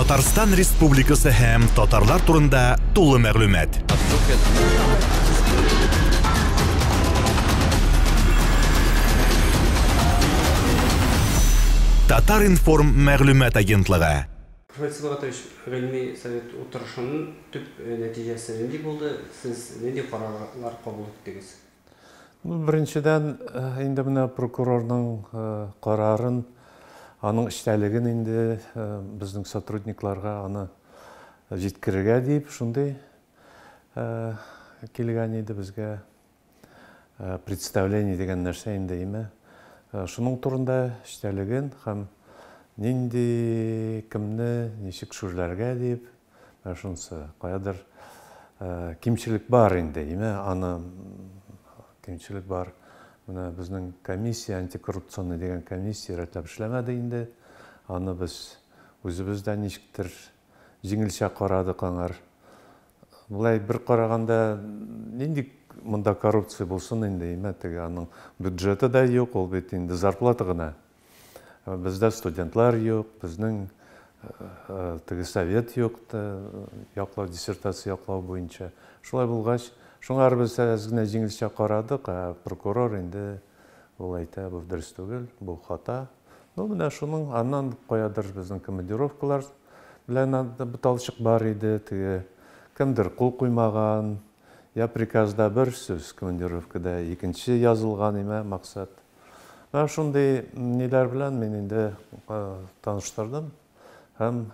Татарстан Республикасы һәм татарлар турында тулы мәгълүмат. Татар-информ мәгълүмат агентлыгы. Профессор Сибагатович, ғылыми совет отырышының түп нәтижесі нендей болды? Сіз нендей қарарлар қабыл еттіңіз? Біріншіден, енді мына прокурорның қарарын, аның іштәлігін енді біздің сотрудникларға аны жеткірге дейіп, шындай келген еді бізге представление деген нәрсе енді еме. Шының тұрында іштәлігін, қам ненде кімні нешік шүрлерге дейіп, шынсы қоядыр кемшілік бар енді еме, аны кемшілік бар. Мына біздің комиссия, антикоррупционный деген комиссия рәтләп эшләмәде инде. Аны біз өзібізден нешіктір жеңілше қарады қаңар. Бұлай бір қарағанда нендей мұнда коррупция болсын енді еметігі. Аның бюджеті да yok, ол бет енді зарплаты ғына. Бізде студентлар yok, біздің совет yok, диссертация яқлау бойынша. Шулай болғаш, шуңар біз әзгіне жеңілше қарадық, прокурор енді ол айта, бұл дұрыс түгел, бұл хата. Мына шуның аннан қоядыр біздің командировкалар білән бұталшық бар еді, кімдір құл қоймаған, я приказда бір сөз командировкада екінші yazылған еме мақсат. Шундай нелер білән мен енді таныштырдым, һәм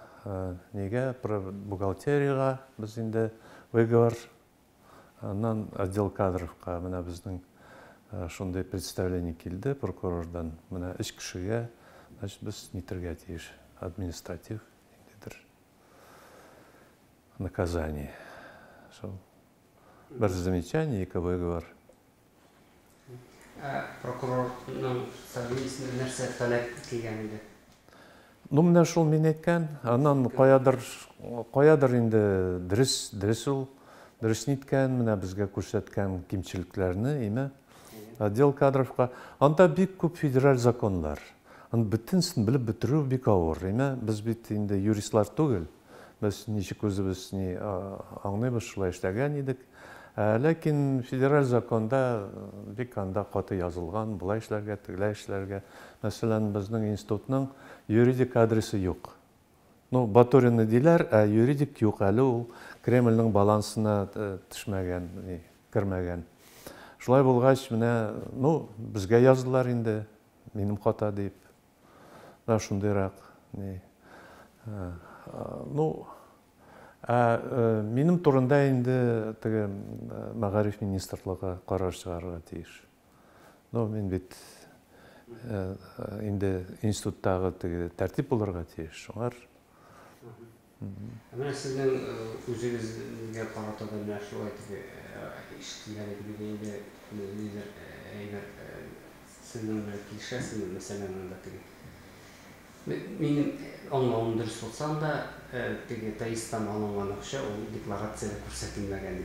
неге бухгалтерияға біз енді выговор Анан отдел кадровқа мына біздің шундай представление келді прокурордан. Мына үш кішіге біз нетерге тиеш административ наказание. Бір замечание, екі выговор. Прокурорның сәбейсінің нәрсе талап келген еді? Мына шул мен еткен, анан қоядыр енді дұрыс ол. Дұрыс неткен, мына бізге көрсеткен кемшіліктеріні, еме, отдел кадровқа. Анда бек көп федераль законлар. Біттінсін біліп бітіру бек ауыр, еме. Біз бет енді юристлар түгіл. Біз нешік өзіміз аңнайбыз шылай іштәген едік. Ләкин федераль законда бек анда қаты yazылған, бұлай ішлерге, тігілай ішлерге. Мәселен, біздің институтның юридик адресі жоқ. Баторины дейлер, юридик жоқ әлі ол Кремльнің балансына түшмәген, кірмәген. Шулай болғаш, бізге жаздылар енді, менім қата дейіп. Шундайрақ. Менім тұрында енді Мағариф министрлігі қарар шығарға тиіш. Мен бет енді институттағы тәртіп оларға тиіш. Шоңар. Әмін сіздің өзіңізге қаратады мәші айтығы ішкілері білгенде әйгер сіздің келшесін мәселен мұнда тіге. Менің оңлауым дұрыс болсам да таистан алынған ақша ол декларацияда көрсетілмеген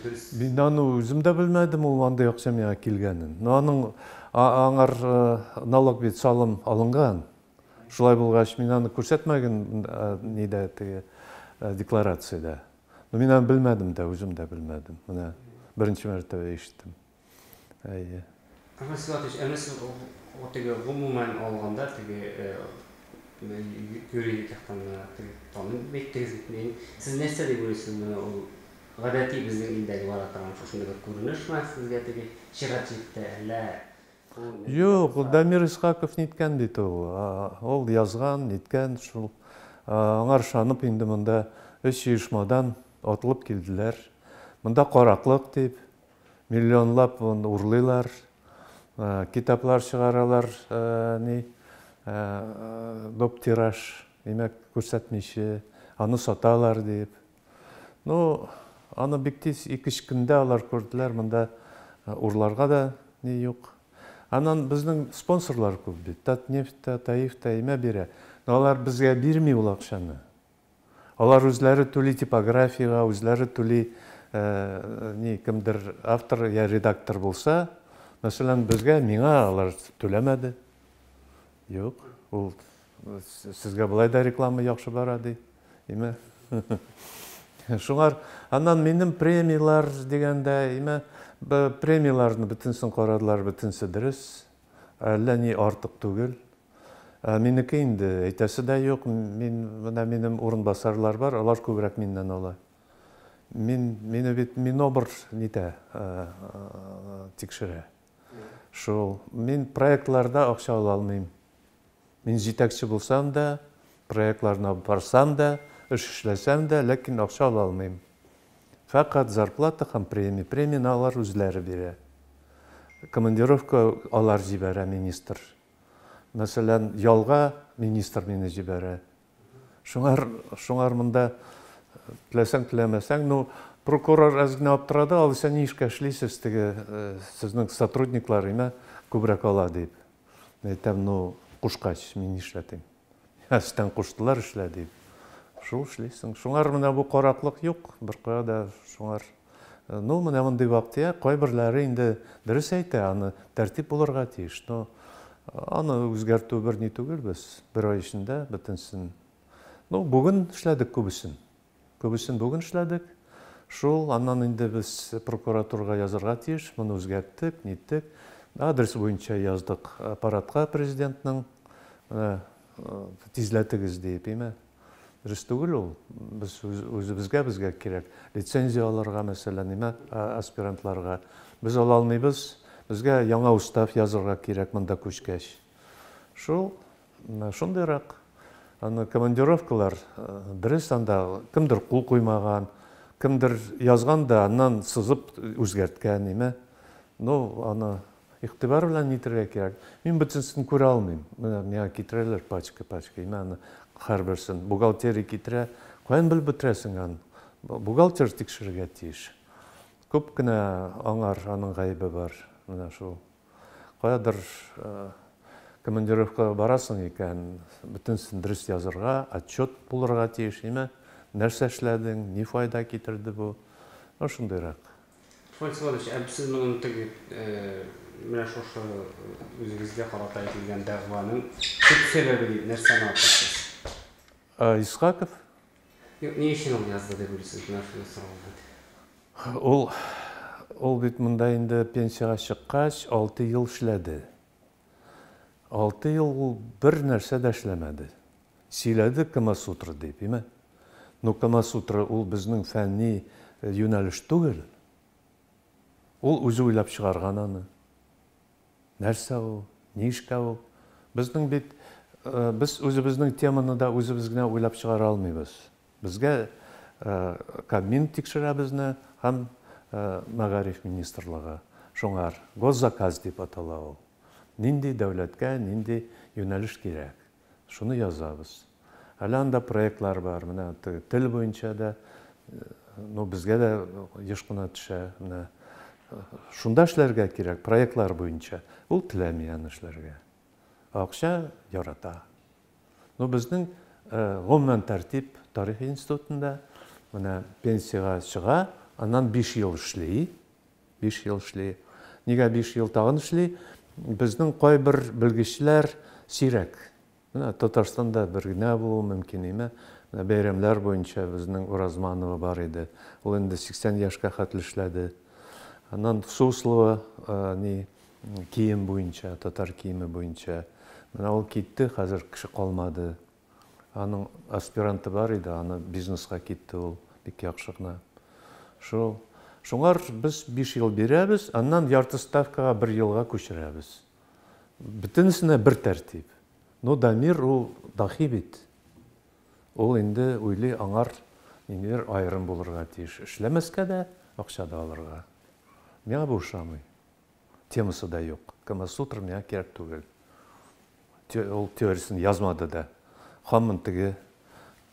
дейіш. Мен аны өзімді білмәдім, ол андай ақша меға келгенін. Аның аңар налог бет салым алынған. Шулай болғаш, мен аны көрсетмеген неде декларацияда. Мен аны білмәдім де, өзім де білмәдім. Бірінші мәртебе ештім. Профессор Сибагатович, әмесі ғұмумен алғанда юридик жақтан танып беттіңіз. Сіз нәрсе де көресіз? Ғадати біздің елдегі бар атырған шошындығы көрініш ма сізге шиғат жетті әлі? Жоқ, Дамир Исхаков неткен дейді ол. Ол yazған, неткен. Аңар шанып енді мұнда үш үйшмадан отылып келділер. Мұнда қорақлық деп, миллионлап ұрлылар, китаплар шығаралар, доп тираж, емек көрсетмеші, аны саталар деп. Аны бектес екі-үш күнде алар көрділер, мұнда ұрларға да не жоқ. Анан біздің спонсорлар көп бет. Татнефт'та, Таиф'та еме бере. Олар бізге бермей ол ақшаны. Олар өзлері түлі типографияға, өзлері түлі кімдір автор я редактор болса, мәселен бізге меңа олар төлемеді. Жоқ, ол Сезгә болай да реклама яхшы бара ди. Име? Шуңар аннан минем премиялар дигәндә, име, премияларны бөтенсен карадылар, бөтенсе дөрес. Әллә ни артык түгел. Минеке инде әйтәсе дә юк. Минем урынбасарлар бар, алар күбрәк миннән ала. Мине бит минобр нитә тикшерә. Шул, мин проектларда акча ала алмыйм. Мин җитәкче булсам да, проектларны барсам да, эш эшләсәм дә, ләкин акча ала алмыйм. Фақат зарплата һәм премия. Премияны алар үзләре бирә. Командировка алар җибәрә министр. Мәсәлән, ялга министр мине җибәрә. Шуңар монда теләсәң теләмәсәң, ну прокурор әзгенә аптырады, ал сез ни эшкә эшлисез, теге сезнең сотрудниклар име күбрәк ала дип. Әйтәм, ну кушкач, мин эшләтим. Әстән куштылар эшлә дип. Шул эшлисең. Шуңар менә бу караклык юк, бер кая да шуңар. Ну менә мондый вакытта кайберләре инде дөрес әйтә, аны тәртип булырга тиеш. Ну аны үзгәртү бер ни түгел без. Бер ай эчендә бөтенсен. Ну бүген эшләдек күбесен. Күбесен бүген эшләдек. Шул, аннан инде без прокуратурага язырга тиеш, моны үзгәрттек, ниттек. Адрес буенча яздык аппаратка президентның, тизләтегез дип, име. Дөрес түгел ул. Без үзебезгә кирәк. Лицензия алырга, мәсәлән, име, аспирантларга. Без ала алмыйбыз. Безгә яңа устав язырга кирәк монда күчкәч. Шул, шундыйрак. Аны командировкалар дөрес анда кемдер кул куймаган, кемдер язган да аннан сызып үзгәрткән, име. Ну, аны игътибар белән нитәргә кирәк. Мин бөтенсен күрә алмыйм. Менә китерәләр пачка, име, аны һәрберсен бухгалтерия китерә. Каян белеп бетерәсең аны? Бухгалтер тикшерергә тиеш. Күп кенә аңар аның гаебе бар. Менә шул. Каядыр командировкага барасың икән, бөтенсен дөрес язырга, отчет булырга тиеш, име. Нәрсә эшләдең, ни файда китерде бу? Шундыйрак. Фольцвалович, сез моның теге менә шушы үзегезгә карата әйтелгән дәгъваның төп сәбәбе дип нәрсәне атыйсыз? Исхаков? Ни өчен ул язды дип уйлыйсыз, менә шуны сорау. Ул бит монда инде пенсияга чыккач 6 ел эшләде. 6 ел ул бер нәрсә дә эшләмәде. Сөйләде Камасутра дип, име? Ну, Камасутра ул безнең фәнни юнәлеш түгел. Ул үзе уйлап чыгарган аны. Нәрсә ул? Ни эшкә ул? Безнең бит без үзебезнең теманы да үзебез генә уйлап чыгара алмыйбыз. Безгә Кабмин тикшерә безне һәм Мәгариф министрлыгы. Шуңар госзаказ дип атала ул. Нинди дәүләткә, нинди юнәлеш кирәк. Шуны язабыз. Әле анда проектлар бар. Менә тел буенча да, ну безгә дә еш кына төшә. Менә шунда эшләргә кирәк, проектлар буенча. Ул теләми аны эшләргә. Акча ярата. Ну безнең гомумән тәртип тарих институтында менә пенсияга чыга, аннан 5 ел эшли. 5 ел эшли. Нигә 5 ел тагын эшли? Безнең кайбер белгечләр сирәк. Менә Татарстанда бер генә булу мөмкин име. Бәйрәмләр буенча безнең Уразманова бар иде. Ул инде 80 яшькә хәтле эшләде. Аннан Суслова кием буенча, татар киеме буенча. Менә ул китте, хәзер кеше калмады. Аның аспиранты бар иде, аны бизнеска китте ул, бик яхшы гына. Шуңар без 5 ел бирәбез, аннан ярты ставкага 1 елга күчерәбез. Бөтенесенә бер тәртип. Ну, Дамир ул дахи бит. Ул инде уйлый аңар ниндидер айрым булырга тиеш. Эшләмәскә дә, акча да алырга. Миңа бу ошамый. Темасы да юк. Камасутра миңа кирәк түгел. Ул теориясын язмады да. Хамын теге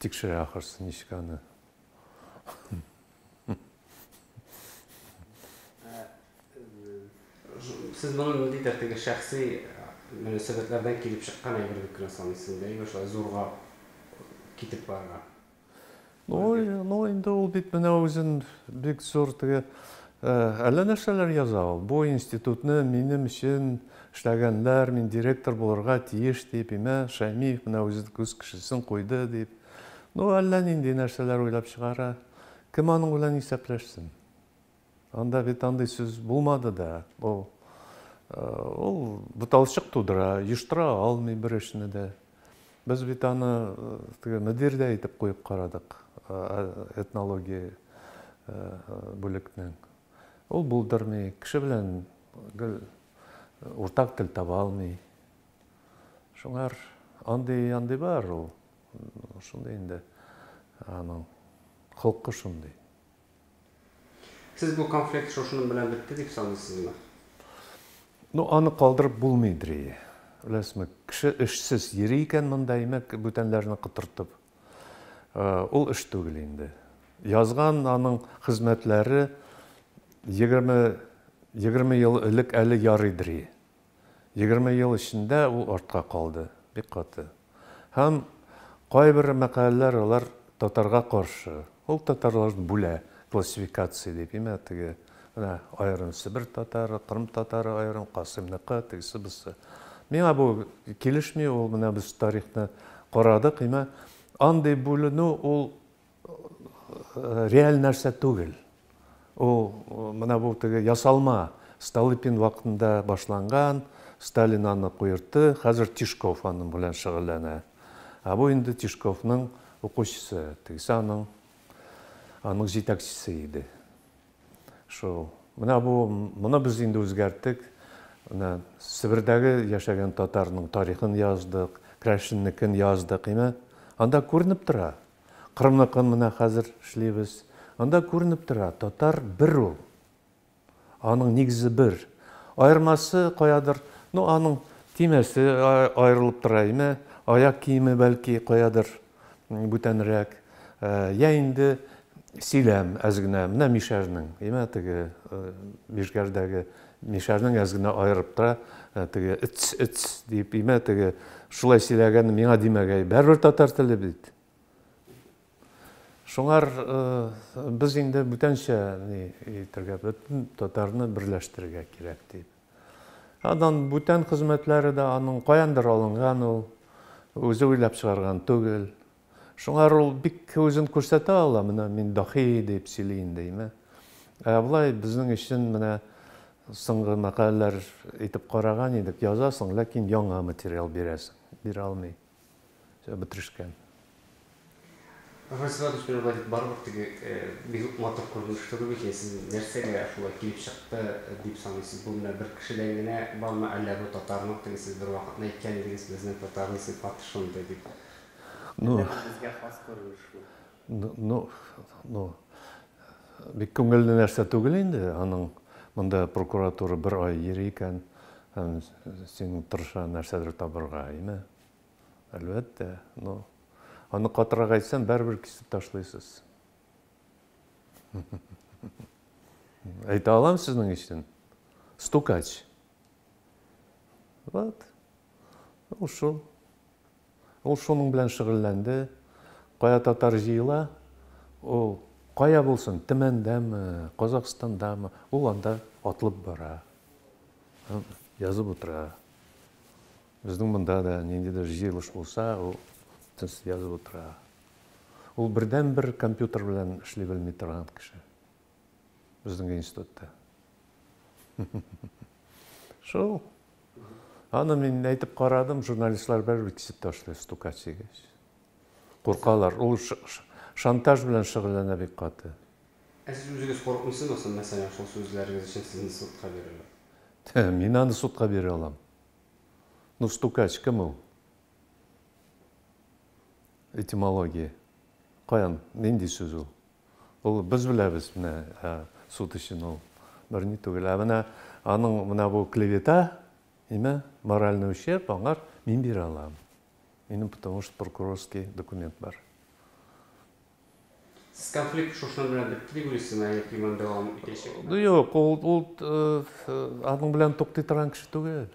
тикшерә ахырсы ничек аны. Сез моның ниндидер теге шәхси мөнәсәбәтләрдән килеп чыккан әйбер генә саныйсыз да, шулай зурга китеп барган. Ну, инде ул бит менә үзен бик зур теге Әллә нәрсәләр яза ул. Бу институтны минем өчен эшләгәннәр, мин директор булырга тиеш дип, Шәймиев менә үзе күз кешесен куйды дип. Ну, әллә нинди нәрсәләр уйлап чыгара. Кем аның белән исәпләшсен? Анда бит андый сүз булмады да. Ул буталчык тудыра, оештыра алмый бер эшне дә. Без бит аны мөдир дә итеп куеп карадык, этнология бүлекнең. Ул булдырмый, кеше белән уртак тел таба алмый. Шуңар андый бар ул. Шундай инде аның холкы шундай. Сез бу конфликт шушының белән бетте дип саныйсызмы? Ну, аны калдырып булмыйдыр. Беләсезме, кеше эшсез йөри икән монда бүтәнләрне кытыртып. Ул эш түгел инде. Язган аның хезмәтләре 20 ел элек әле ярыйдыр. 20 ел эчендә ул артка калды, бик каты. Һәм кайбер мәкаләләр алар татарга каршы. Ул татарларны бүлә, классификация дип, теге айрым Сибир татары, Кырым татары айрым, Касымныкы, тегесе бусы. Миңа бу килешми, ул менә без тарихны карадык, андый бүленү ул реаль нәрсә түгел. Ул менә бу теге ясалма, Столыпин вакытында башланган, Сталин аны куертты, хәзер Тишков аның белән шөгыльләнә. Бу инде Тишковның укучысы, тегесе аның җитәкчесе иде. Шул. Моны без инде үзгәрттек. Сибирдәге яшәгән татарның тарихын яздык, Крәшиннекен яздык, анда күренеп тора. Кырымныкын менә хәзер эшлибез. Анда күренеп тора, татар бер ул. Аның нигезе бер. Айырмасы каядыр, аның тимәсе аерылып тора, аяк киеме бәлки каядыр бүтәнрәк. Я инде сөйләм әзгенә, менә мишәрнең, теге мишәрдәге мишәрнең әзгенә аерып тора, теге ыц дип, теге шулай сөйләгән миңа димәгәй, бәрбер татар теле бит. Шуңар без инде бүтәнчә итәргә, бөтен татарны берләштерергә кирәк дип. Адан бүтән хезмәтләре дә аның каяндыр алынган, ул үзе уйлап чыгарган түгел. Шуңар ул бик үзен күрсәтә ала, менә мин дахи дип сөйли инде. Булай безнең өчен менә соңгы мәкаләләр итеп караган идек, язасың, ләкин яңа материал бирәсең, бирә алмый. Бетерешкән. Профессор Владимир Барбов теге бик матур күренеш түгел икән, сез нәрсәгә шулай килеп чыкты дип саныйсыз? Бу менә бер кешедән генә бармы, әллә бу татарның теге сез бер вакытны әйткән идегез, безнең татарның сыйфаты шундый дип. Безгә хас күренеш бу. Бик күңелле нәрсә түгел инде, аның монда прокуратура бер ай йөри икән, син тырыша нәрсәдер табырга, Әлбәттә, аны катырак әйтсәм, бәрбер кисеп ташлыйсыз. Әйтә алам сезнең өчен. Стукач. Ул шуның белән шөгыльләнде. Кая татар җыела, ул кая булсын, Төмәндәме, Казакстандамы, ул анда атлып бара. Язып утыра. Безнең монда да ниндидер җыелыш булса, ул язып утыра. Ул бердән-бер компьютер белән эшли белми торган кеше. Безнең институтта. Шул. Аны мин әйтеп карадым, журналистлар бәрбер кисеп ташлый стукач дигәч. Куркалар, ул шантаж белән шөгыльләнә бик каты. Сез үзегез курыкмыйсызмы, мәсәлән, шул сүзләрегез өчен сезне судка бирәләр? Мин аны судка бирә алам. Стукач кем ул? Этимология. Каян, нинди сүз ул? Ул без беләбез, менә суд өчен ул берни түгел. Менә аның менә бу клевета, моральный ущерб, аңар мин бирә алам. Минем потому что прокурорский документ бар. Сез конфликт шушының белән бетте дип уйлыйсызмы, яки монда дәвам итәчәк? Юк, ул аның белән туктый торган кеше түгел.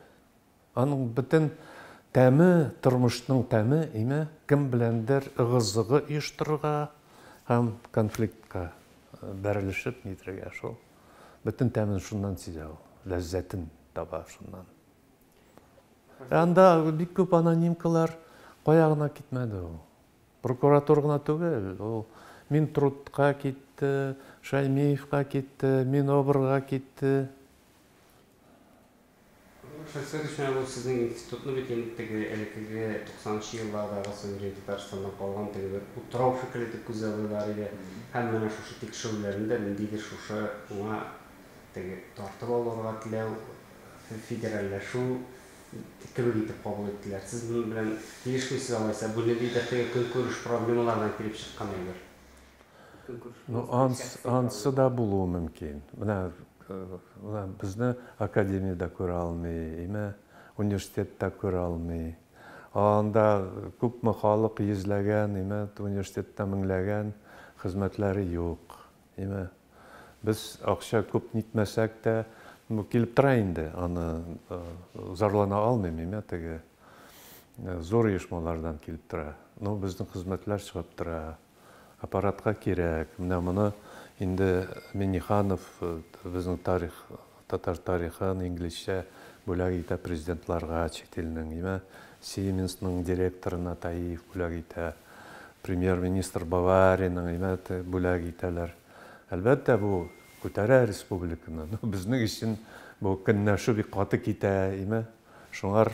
Аның бөтен тәме, тормышның тәме, кем беләндер ыгы-зыгы оештырырга һәм конфликтка бәрелешеп нитрәгә шул. бүтін тәмін шуннан сезә ул, ләззәтен таба шуннан. Анда бик күп анонимкалар қоягына китмәде ул. Прокуратура гына түгел, ул Минтрудка китте, Шаймиевка китте, Минобрга китте. Шәхси төшенә бу сезнең институтны бит инде теге элекеге 90-нчы еллардагы Совет Татарстандан калган теге бер утрау шикелле итеп күзәтүләр иде. Һәм менә шушы тикшерүләрендә ниндидер шушы уңа теге тартып алырга теләү, федеральләшү кебек итеп кабул иттеләр. Сез моның белән килешмисез алайса, бу ниндидер теге көнкүреш проблемалардан килеп чыккан әйбер. Ансы да булуы мөмкин. Менә безне академияда күрә алмый, университетта күрә алмый. Анда күпме халык йөзләгән, университетта меңләгән хезмәтләре юк. Без акча күп нитмәсәк тә, килеп тора инде, аны зарлана алмыйм, теге зур оешмалардан килеп тора. Безнең хезмәтләр чыгып тора. Аппаратка кирәк. Менә моны инде Минниханов безнең тарих, татар тарихын инглизчә бүләк итә президентларга, чит илнең, Сименсның директорына Таев бүләк итә, премьер-министр Баварияның бүләк итәләр. Әлбәттә, бу күтәрә республиканы. Безнең өчен бу көннәшү бик каты китә, шуңар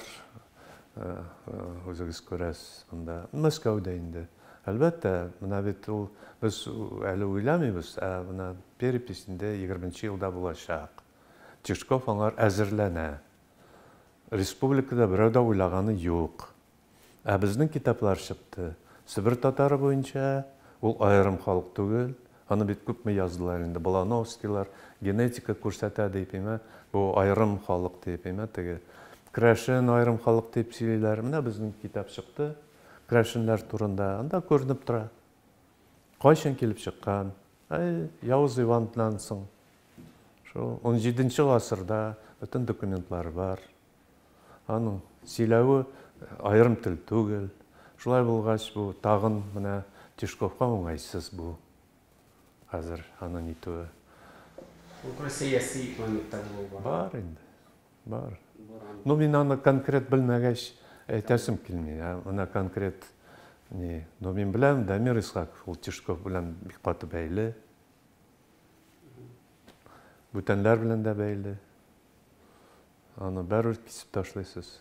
үзегез күрәсез монда. Мәскәүдә инде. Әлбәттә, менә бит ул без әле уйламыйбыз, менә переписендә 20-нчы елда булачак. Тишков аңар әзерләнә. Республикада берәү дә уйлаганы юк. Безнең китаплар чыкты. Сибир татары буенча ул айрым халык түгел. Аны бит күпме яздылар инде. Балановскийлар генетика күрсәтә дип, бу айрым халык дип, теге Крашен айрым халык дип сөйлиләр. Менә безнең китап чыкты. Крашенләр турында, анда күренеп тора. Кайчан килеп чыккан? Явыз Иваннан соң. Шу 17-нче гасырда бүтән документлар бар. Аның сөйләве айрым тел түгел. Шулай булгач, бу тагын менә Тишковка уңайсыз бу. Хәзер аның итүе. Ул сәяси планетта булу бар. Бар инде. Бар. Мин аны конкрет белмәгәч әйтәсем килми. Менә конкрет мин беләм, Дамир Исхаков, ул Тишков белән бик каты бәйле. Бүтәнләр белән дә бәйле. Аны бәрүр кисеп ташлайсыз.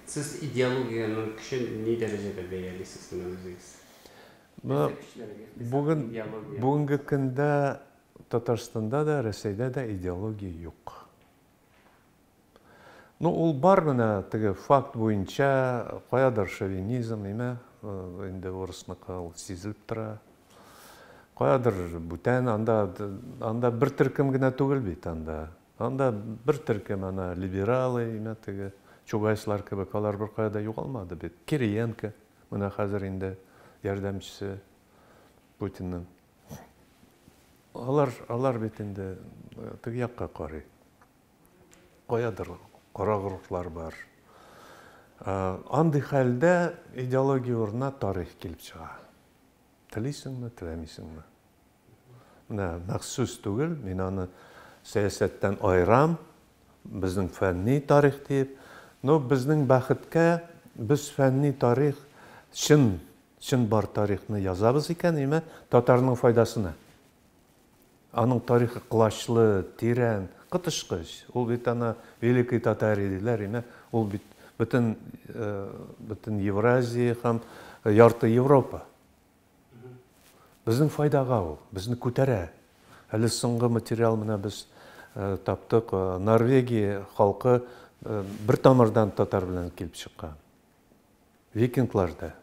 Сез идеологияны көчен ни дәрәҗәдә бәялисез үзегез? Бүгенге көндә Татарстанда да, Рәсәйдә дә идеология юк. Ул бар менә теге факт буенча, каядыр шовинизм, инде урысныкы ул сизелеп тора. Каядыр бүтән, анда бер төркем генә түгел бит анда. Анда бер төркем либералы, теге Чубайслар кебек, алар бер кайда югалмады бит. Кириенко, менә хәзер инде ярдәмчесе Путинның. Алар бит инде теге якка карый. Каядыр карагырлар бар. Андый хәлдә идеология урынына тарих килеп чыга. Телисеңме, теләмисеңме? Менә махсус түгел, мин аны сәясәттән айрам, безнең фәнни тарих дип. Безнең бәхеткә, без фәнни тарих, чын бар тарихны язабыз икән, татарның файдасына. Аның тарихы кылачлы, тирән, кытышкыч. Ул бит великий татар иделәр, ул бит бөтен Евразия һәм ярты Европа. Безнең файдага ул, безне күтәрә. Әле соңгы материал менә без таптык, Норвегия халкы бер тамырдан татар белән килеп чыккан. Викингларда.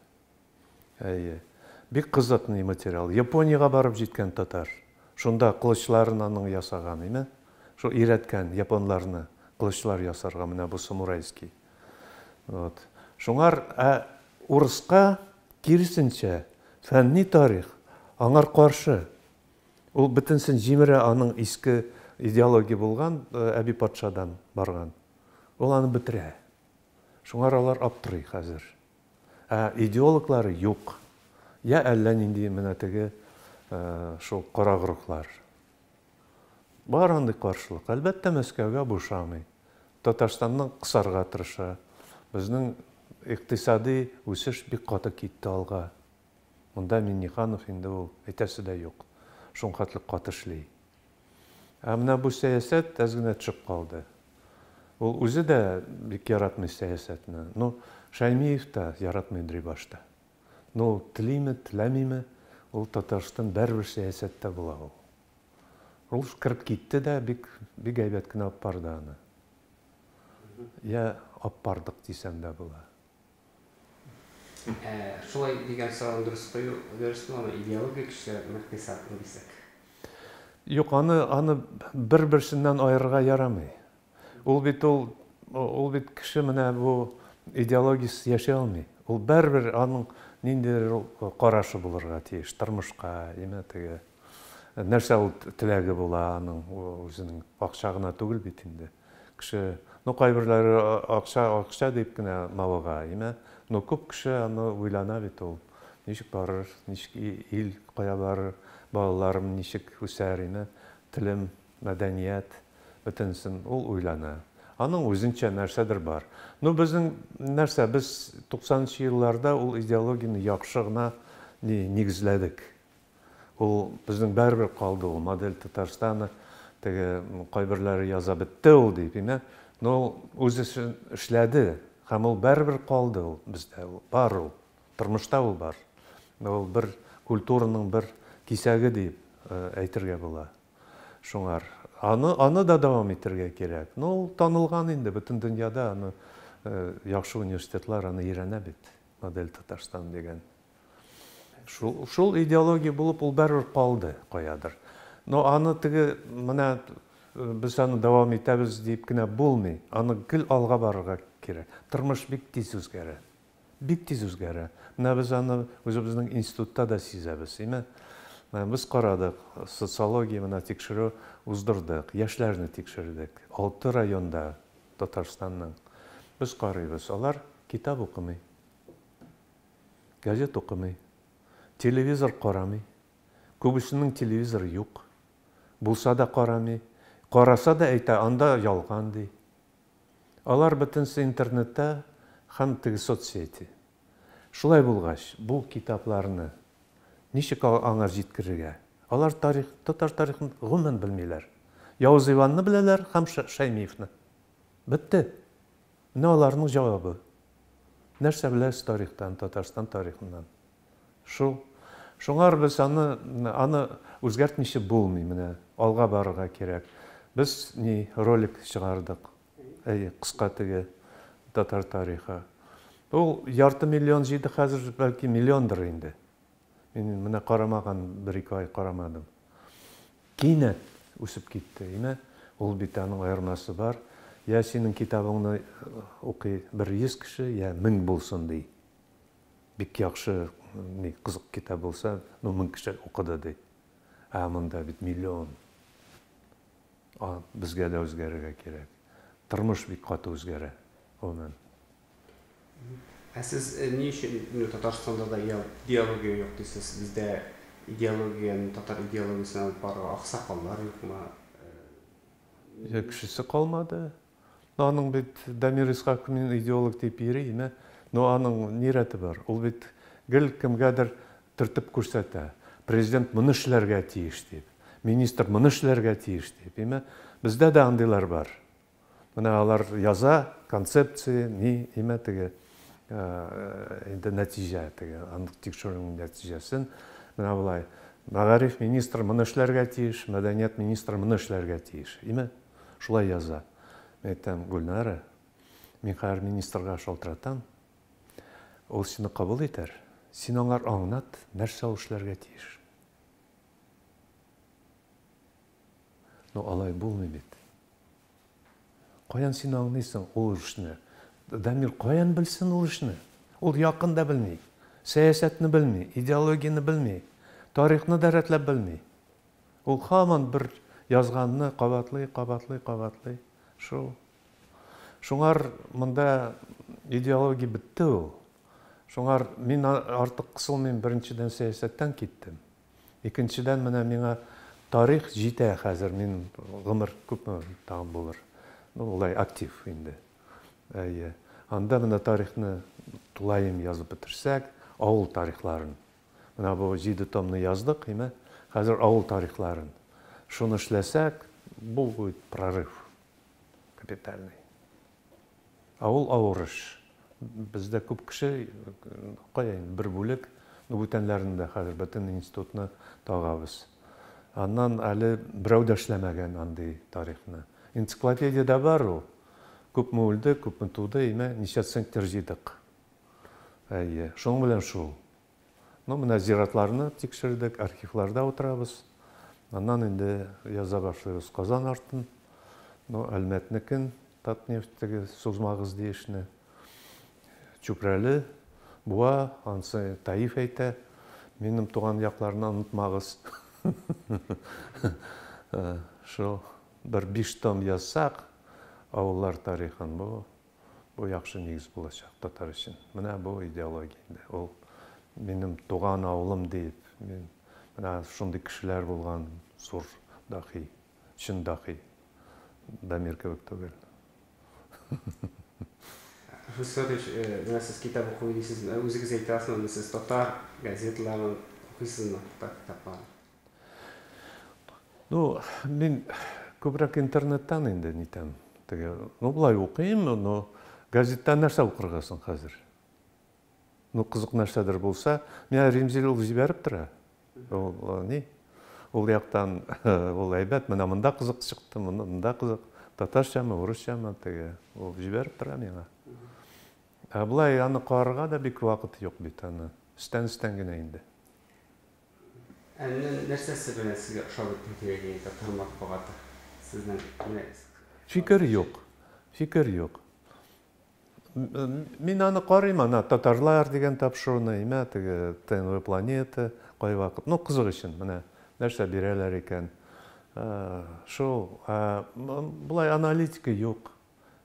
Бик кызыклы материал. Япониягә барып җиткән татар. Шунда кылычларын аның ясаган, Шо өйрәткән японларны кылычлар ясарга, менә бу самурайский. Шуңар урыска киресенчә фәнни тарих аңар каршы. Ул бөтенсен җимерә, аның иске идеология булган, Әби патшадан барган. Ул аны бетерә. Шуңар алар аптырый хәзер. Идеологлары юк. Я әллә нинди менә теге шул карагырлар. Бар андый каршылык. Әлбәттә Мәскәүгә бушамый. Татарстанның кысарга тырыша. Безнең икътисади үсеш бик каты китте алга. Монда Миңнеханов инде ул әйтәсе дә юк. Шуңхатлык каты эшли. Ә менә бу сәясәт әз генә төшеп калды. Ул үзе дә бик яратмый сәясәтне. Ну, Шаймиев та яратмый башта. Ну, телиме, теләмиме, ул Татарстан бәрбер сәясәттә була ул. Ул кіріп китте дә бик әйбәт кенә алып барды аны. Я алып бардык дисәм дә була. Шулай дигән сорауны дөрес кую, дөресме, идеология кешеләр икътисадны дисәк. Юк, аны бер-берсеннән аерырга ярамый. Ул бит кеше менә бу идеологиясыз яшәй алмый. Ул бәрбер аның ниндидер карашы булырга тиеш, тормышка, теге нәрсә ул теләге була аның үзенең акча гына түгел бит инде. Кеше, кайберләре акча дип кенә мавыга, но күп кеше аны уйлана бит ул. Ничек барыр, ничек ил кая барыр, балаларым ничек үсәр, телем, мәдәният, бөтенсен ул уйлана. Аның үзенчә нәрсәдер бар. Ну, безнең нәрсә, без 90-нчы елларда ул идеологияны яхшы гына нигезләдек. Ул безнең бәрбер калды ул модель Татарстаны, теге кайберләре яза бетте ул дип, но үзе эшләде, һәм ул бәрбер калды ул бездә, бар ул, тормышта ул бар. Ул бер культураның бер кисәге дип әйтергә була. Шуңар аны да дәвам итәргә кирәк. Ну, ул танылган инде бөтен дөньяда, аны яхшы университетлар аны өйрәнә бит, модель Татарстан дигән. Шул идеология булып ул бәрбер калды каядыр. Но аны теге менә без аны дәвам итәбез дип кенә булмый. Аны гел алга барырга кирәк. Тормыш бик тиз үзгәрә. Бик тиз үзгәрә. Менә без аны үзебезнең институтта да сизәбез, Без карадык, социология менә тикшерү уздырдык, яшьләрне тикшердек. 6 районда Татарстанның. Без карыйбыз, алар китап укымый, газет укымый, телевизор карамый. Күбесенең телевизоры юк. Булса да карамый, караса да әйтә, анда ялган ди. Алар бөтенсе интернетта һәм теге соцсети. Шулай булгач, бу китапларны ничек аңар җиткерергә? Алар татар тарихын гомумән белмиләр. Явыз Иванны беләләр һәм Шаймиевны. Бетте. Менә аларның җавабы. Нәрсә беләсез тарихтан, Татарстан тарихыннан? Шуңар без аны үзгәртмичә булмый, менә алга барырга кирәк. Без ролик чыгардык. Кыска теге татар тарихы. Ул 500 000 җиде, хәзер бәлки миллиондыр инде. Мин менә карамаган, 1-2 ай карамадым. Кинәт үсеп китте, Ул бит аның аермасы бар. Я синең китабыңны укый 100 кеше, я 1000 булсын ди. Бик яхшы, кызык китап булса, 1000 кеше укыды ди. Монда бит миллион. Безгә дә үзгәрергә кирәк. Тормыш бик каты үзгәрә. Сез ни өчен Татарстанда да идеология юк дисез? Бездә идеологияны, татар идеологиясына алып барырга аксакаллар юкмы? Кешесе калмады. Аның бит Дамир Исхаковның идеолог дип йөри, но аның ни рәте бар? Ул бит гел кемгәдер төртеп күрсәтә. Президент моны эшләргә тиеш дип, министр моны эшләргә тиеш дип, Бездә дә андыйлар бар. Менә алар яза, концепция, теге инде нәтиҗә, теге андый тикшерүнең нәтиҗәсен, менә булай. Мәгариф министр моны эшләргә тиеш, мәдәният министры моны эшләргә тиеш. Шулай яза. Әйтәм, Гөлнара, мин хәзер министрга шалтыратам. Ул сине кабул итәр. Син аңар аңлат, нәрсә ул эшләргә тиеш. Но алай булмый бит. Каян син аңлыйсың ул эшне? Дамир каян белсен ул эшне? Ул якында белми, сәясәтне белми, идеологияны белми, тарихны да рәтләп белми. Ул һаман бер язганны кабатлый. Шуңар монда идеология бетте ул. Шуңар мин артык кысылмыйм, беренчедән сәясәттән киттем. Икенчедән менә миңа тарих жите хәзер, мин гомер күпме тагын булыр. Улай актив инде. Анда менә тарихны тулайым язып бетерсәк, авыл тарихларын. Менә бу 7 томны яздык, хәзер авыл тарихларын. Шуны эшләсәк, бу будет прорыв капитальный. Авыл авырыш. Бездә күп кеше каян бер бүлек, бүтәнләрендә хәзер бөтен институтны тагабыз. Аннан әле берәү дә эшләмәгән андый тарихны. Энциклопедияда бар ул. Күпме үлде, күпме туды, ничә центнер җыйдык. Шуның белән шул. Менә зиратларны тикшердек, архивларда утырабыз. Аннан инде яза башлыйбыз Казан артын. Әлмәтнекен, Татнефтеге сузмагыз диешне. Чүпрәле, Буа, ансы Таиф әйтә. Минем туган якларны онытмагыз. Шо бер 5 том язсак, авыллар тарихын бу яхшы нигез булачак татар өчен. Менә бу идеология инде. Ул минем туган авылым дип, менә шундый кешеләр булган зур дахи, чын дахи. Дамир кебек түгел. Христович, менә сез китап укый дисез, үзегез әйтәсез, сез татар газеталарын укыйсызмы, китапларын? Мин күбрәк интернеттан инде нитәм. Булай укыйм, газеттан нәрсә укыргасың хәзер? Кызык нәрсәдер булса, менә Римзил җибәреп тора. Ул яктан ул әйбәт, менә монда кызык чыкты, монда кызык. Татарчамы, урысчамы, ул җибәреп тора миңа. Булай аны карарга да бик вакыт юк бит аны. Истән генә инде. Нәрсәсе белән сезгә ошап китергән татар матбугаты? Сезнең Фикер юк. Мин аны карыйм, ана татарлар дигән тапшыруны, ТНВ планета, кай вакыт. Кызык өчен, менә нәрсә бирәләр икән. Шул, булай аналитика юк.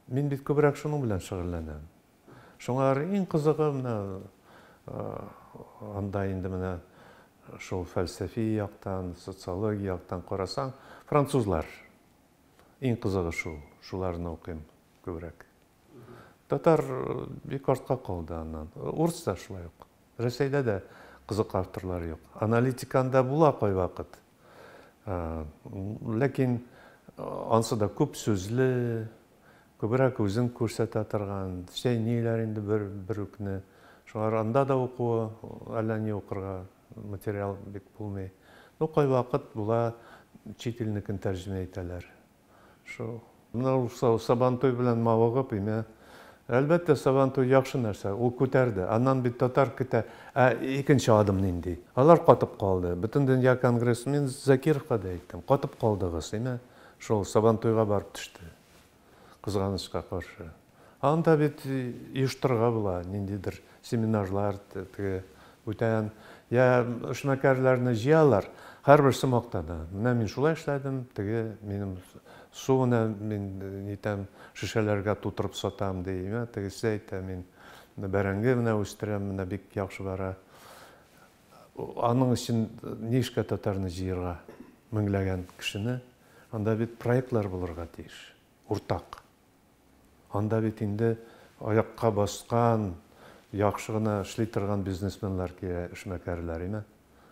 Мин бит күбрәк шуның белән шөгыльләнәм. Шуңа иң кызыгы менә анда инде менә шул фәлсәфи яктан, социология яктан карасаң, французлар. Иң кызыгы шуларны укыйм күбрәк. Татар бик артка калды аннан. Урыс та шулай ук. Рәсәйдә дә кызык авторлар юк. Аналитиканда була кай вакыт. Ләкин ансы да күп сүзле, күбрәк үзен күрсәтә торган, ниләр инде бер үкне. Шуңар анда да укуы, әллә ни укырга материал бик булмый. Кай вакыт була чит илнекен тәрҗемә итәләр. Сабантуй белән мавыгып, әлбәттә Сабантуй яхшы нәрсә, ул күтәрде. Аннан бит татар көтә, икенче адым нинди. Алар катып калды. Бөтен дөнья конгрессы, мин Закировка да әйттем, катып калдыгыз, шул Сабантуйга барып төште. Кызганычка каршы. Анда бит оештырырга була, ниндидер семинарлар, бүтән эшмәкәрләрне җыялар. Һәрберсе мактана. Менә мин шулай эшләдем, минем суны мин шешәләргә тутырып сатам дим, тегесе әйтә, мин бәрәңге менә үстерәм, менә бик яхшы бара. Аның өчен нишкә татарны җыярга меңләгән кешене, анда бит проектлар булырга тиеш, уртак. Анда бит инде аякка баскан, яхшы гына эшли торган бизнесменнар кирәк, эшмәкәрләр,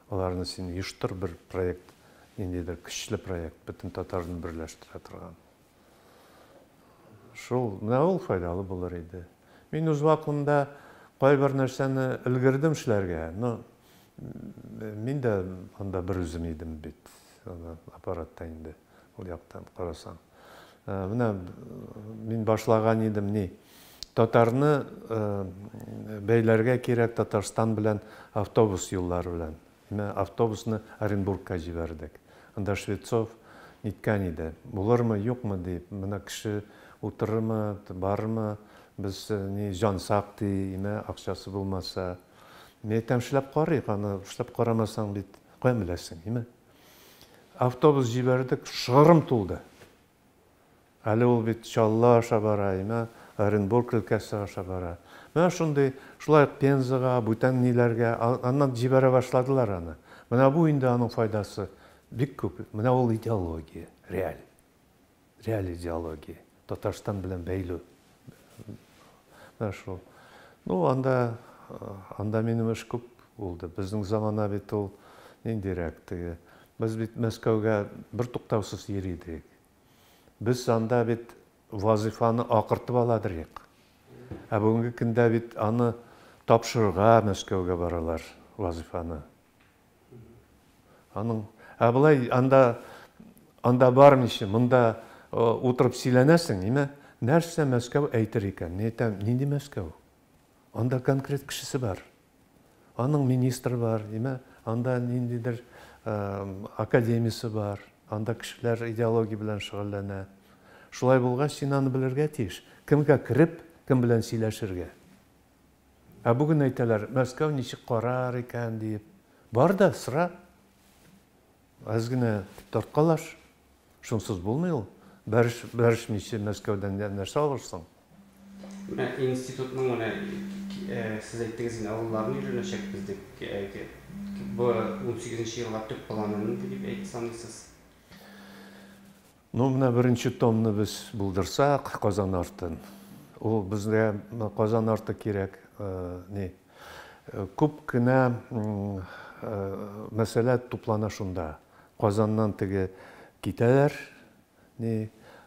аларны син оештыр бер проект, ниндидер көчле проект, бөтен татарны берләштерә торган. Шул, менә ул файдалы булыр иде. Мин үз вакытында кайбер нәрсәне өлгердем эшләргә. Мин дә анда бер үзем идем бит. Аппаратта инде, ул яктан карасаң. Менә мин башлаган идем татарны бәйләргә кирәк Татарстан белән автобус юллары белән. Автобусны Оренбургка җибәрдек. Анда Швецов ниткән иде. Булырмы, юкмы дип, менә кеше утырырмы, бармы, без җансак ди, акчасы булмаса. Мен әйтәм, эшләп карыйк, аны эшләп карамасаң бит, каян беләсең, Автобус җибәрдек, шыгырым тулды. Әле ул бит Чаллы аша бара, Оренбург өлкәсе аша бара. Менә шулай Пензага, бүтән ниләргә, аннан җибәрә башладылар аны. Менә бу инде аның файдасы. бик күп. Менә ул идеология, реаль идеология. Татарстан белән бәйле. Менә шул. Ну, анда минем эш күп булды. Безнең замана бит ул ниндирәк теге. Без бит Мәскәүгә бер туктаусыз йөри идек. Без анда бит вазифаны акыртып аладырык. Ә бүгенге көндә бит аны тапшырырга Мәскәүгә баралар вазифаны. Аның булай анда бармыйча, монда утырып сөйләнәсең, ниме? Нәрсә Мәскәү әйтер икән? Ни әйтәм, нинди Мәскәү? Анда конкрет кешесе бар. Аның министры бар, ниме? Анда ниндидер академиясы бар. Анда кешеләр идеология белән шөгыльләнә. Шулай булгач, син аны белергә тиеш. Кемгә кирип, кем белән сөйләшергә. Ә бүген әйтәләр, Мәскәү ничек карар икән дип. Бар да сыра. Аз гына тарткалаш. Шунсыз булмый ул. Бәришмичә Мәскәүдән нәрсә алырсың? Институтның сез әйттегез, авылларны өйрәнәчәк без дип. Бу 18нче елга төп планын дип әйтсәңез. Ну, менә беренче томны без булдырсак, Казан артын. Ул безгә Казан арты кирәк. Күп кенә мәсьәлә туплана шунда. Казаннан теге китәләр,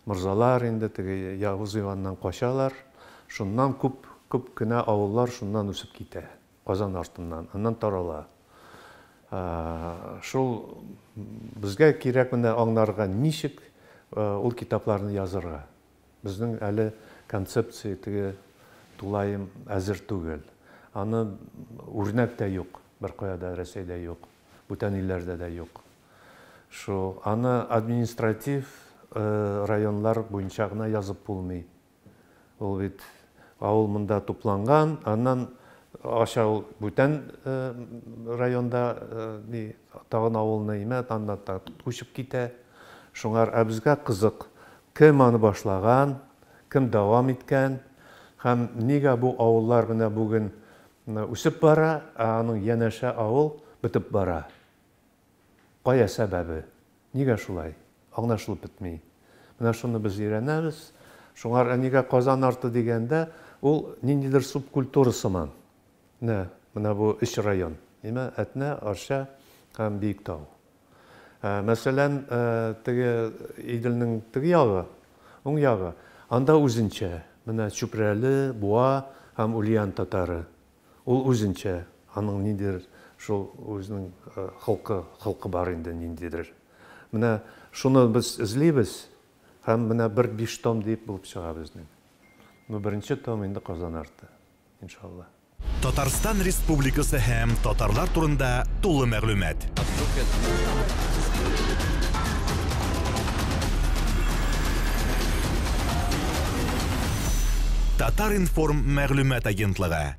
мырзалар инде теге Явыз Иваннан качалар. Шуннан күп кенә авыллар шуннан үсеп китә. Казан артыннан, аннан тарала. Шул безгә кирәк менә аңларга ничек ул китапларны язырга. Безнең әле концепция теге тулайым әзер түгел. Аны үрнәк тә юк, бер кайда Рәсәйдә юк, бүтән илләрдә дә юк. Шу аны административ районлар буенча гына язып булмый. Ул бит авыл монда тупланган, аннан аша бүтән районда тагын авылны имәт, аннан күчеп китә. Шуңар безгә кызык, кем аны башлаган, кем дәвам иткән, һәм нигә бу авыллар гына бүген үсеп бара, аның янәшә авыл битеп бара. Кая сәбәбе? Нигә шулай? Аңлашылып бетми. Менә шуны без өйрәнәбез. Шуңар нигә Казан арты дигәндә, ул ниндидер субкультура сыман. Менә бу 3 район. Ниме? Әтнә, Арча һәм Биектау. Мәсәлән, теге Иделнең теге ягы, уң ягы, анда үзенчә, менә Чүпрәле, Буа һәм Ульян татары. Ул үзенчә, аның ниндидер шул үзенең халкы бар инде ниндидер. Менә шуны без эзлибез, һәм менә 1-5 том дип булып чыга безнең. Ну, беренче том инде Казан арты, иншалла. Татарстан Республикасы һәм татарлар турында тулы мәгълүмат. Татар информ мәгълүмат агентлыгы.